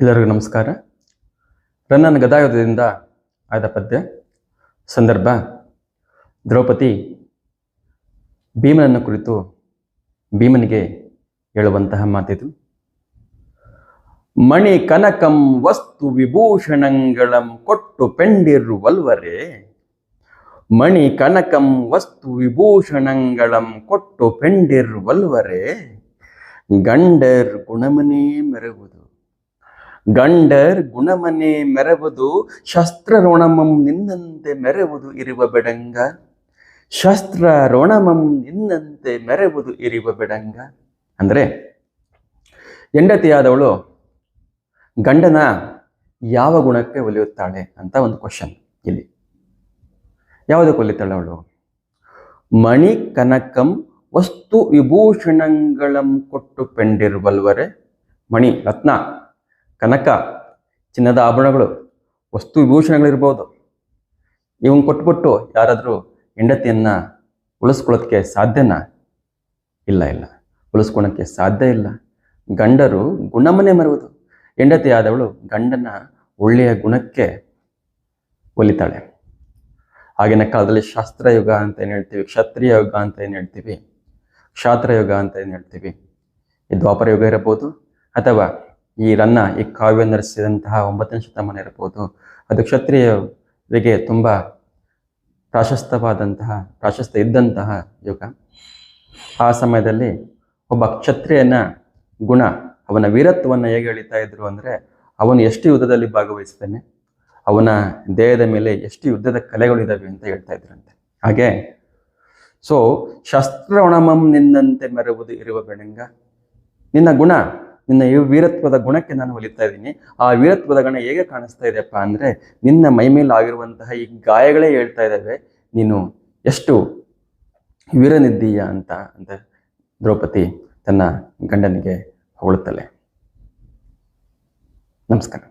ಎಲ್ಲರಿಗೂ ನಮಸ್ಕಾರ. ರನ್ನನ ಗದಾಯುಧದಿಂದ ಆಯ್ದ ಪದ್ಯ. ಸಂದರ್ಭ ದ್ರೌಪದಿ ಭೀಮನನ್ನು ಕುರಿತು ಭೀಮನಿಗೆ ಹೇಳುವಂತಹ ಮಾತಿದು. ಮಣಿ ಕನಕಂ ವಸ್ತು ವಿಭೂಷಣಂಗಳಂ ಕೊಟ್ಟು ಪೆಂಡಿರುವಲ್ವರೇ, ಮಣಿ ಕನಕಂ ವಸ್ತು ವಿಭೂಷಣಂಗಳಂ ಕೊಟ್ಟು ಪೆಂಡಿರುವಲ್ವರೇ, ಗಂಡರ್ ಗುಣಮನೇ ಮೆರವುದು, ಗಂಡರ್ ಗುಣಮನೆ ಮೆರವುದು, ಶಸ್ತ್ರ ರೋಣಮಂ ನಿನ್ನಂತೆ ಮೆರವುದು ಇರುವ ಬೆಡಂಗ, ಶಸ್ತ್ರ ರೋಣಮಂ ನಿನ್ನಂತೆ ಮೆರವುದು ಇರುವ ಬೆಡಂಗ. ಅಂದರೆ ಹೆಂಡತಿಯಾದವಳು ಗಂಡನ ಯಾವ ಗುಣಕ್ಕೆ ಒಲಿಯುತ್ತಾಳೆ ಅಂತ ಒಂದು ಕ್ವಶನ್ ಇಲ್ಲಿ. ಯಾವುದಕ್ಕೆ ಒಲಿತಾಳೆ ಅವಳು? ಮಣಿ ಕನಕಂ ವಸ್ತು ವಿಭೂಷಣಂಗಳಂ ಕೊಟ್ಟು ಪೆಂಡಿರುವಲ್ವರೆ. ಮಣಿ, ರತ್ನ, ಕನಕ, ಚಿನ್ನದ ಆಭರಣಗಳು, ವಸ್ತು ವಿಭೂಷಣಗಳಿರ್ಬೋದು. ಇವನ್ ಕೊಟ್ಬಿಟ್ಟು ಯಾರಾದರೂ ಹೆಂಡತಿಯನ್ನ ಉಳಿಸ್ಕೊಳ್ಳೋದಕ್ಕೆ ಸಾಧ್ಯನಾ? ಇಲ್ಲ, ಉಳಿಸ್ಕೊಳಕ್ಕೆ ಸಾಧ್ಯ ಇಲ್ಲ. ಗಂಡರು ಗುಣಮನೆ ಮರುವುದು. ಹೆಂಡತಿ ಆದವಳು ಗಂಡನ ಒಳ್ಳೆಯ ಗುಣಕ್ಕೆ ಒಲಿತಾಳೆ. ಆಗಿನ ಕಾಲದಲ್ಲಿ ಶಾಸ್ತ್ರಯುಗ ಅಂತ ಏನು ಹೇಳ್ತೀವಿ, ಕ್ಷತ್ರಿಯ ಯುಗ ಅಂತ ಏನು ಹೇಳ್ತೀವಿ, ಕ್ಷಾತ್ರಯುಗ ಅಂತ ಏನು ಹೇಳ್ತೀವಿ, ಈ ದ್ವಾಪರ ಯುಗ ಇರಬಹುದು, ಅಥವಾ ಈ ಈ ಕಾವ್ಯ ನಡೆಸಿದಂತಹ 9ನೇ ಶತಮಾನ ಇರಬಹುದು. ಅದು ಕ್ಷತ್ರಿಯರಿಗೆ ತುಂಬ ಪ್ರಾಶಸ್ತ್ಯ ಇದ್ದಂತಹ ಯುಗ. ಆ ಸಮಯದಲ್ಲಿ ಒಬ್ಬ ಕ್ಷತ್ರಿಯನ ಗುಣ, ಅವನ ವೀರತ್ವವನ್ನು ಹೇಗೆ ಎಳಿತಾ ಇದ್ರು ಅಂದರೆ, ಅವನು ಎಷ್ಟು ಯುದ್ಧದಲ್ಲಿ ಭಾಗವಹಿಸ್ತಾನೆ, ಅವನ ದೇಹದ ಮೇಲೆ ಎಷ್ಟು ಯುದ್ಧದ ಕಲೆಗಳು ಇದ್ದಾವೆ ಅಂತ ಹೇಳ್ತಾ ಇದ್ರಂತೆ. ಹಾಗೆ ಶಸ್ತ್ರವಣಮಂ ನಿನ್ನಂತೆ ಮೆರವುದು ಇರುವ ಬೆಳಂಗ, ನಿನ್ನ ಗುಣ, ನಿನ್ನ ಈ ವೀರತ್ವದ ಗುಣಕ್ಕೆ ನಾನು ಒಲಿತಾ ಇದ್ದೀನಿ. ಆ ವೀರತ್ವದ ಗುಣ ಹೇಗೆ ಕಾಣಿಸ್ತಾ ಇದೆಯಪ್ಪ ಅಂದರೆ, ನಿನ್ನ ಮೈಮೇಲೆ ಆಗಿರುವಂತಹ ಈ ಗಾಯಗಳೇ ಹೇಳ್ತಾ ಇದ್ದಾವೆ ನೀನು ಎಷ್ಟು ವೀರನಿದ್ದೀಯ ಅಂತ ದ್ರೌಪದಿ ತನ್ನ ಗಂಡನಿಗೆ ಹೊಗಳುತ್ತಾಳೆ. ನಮಸ್ಕಾರ.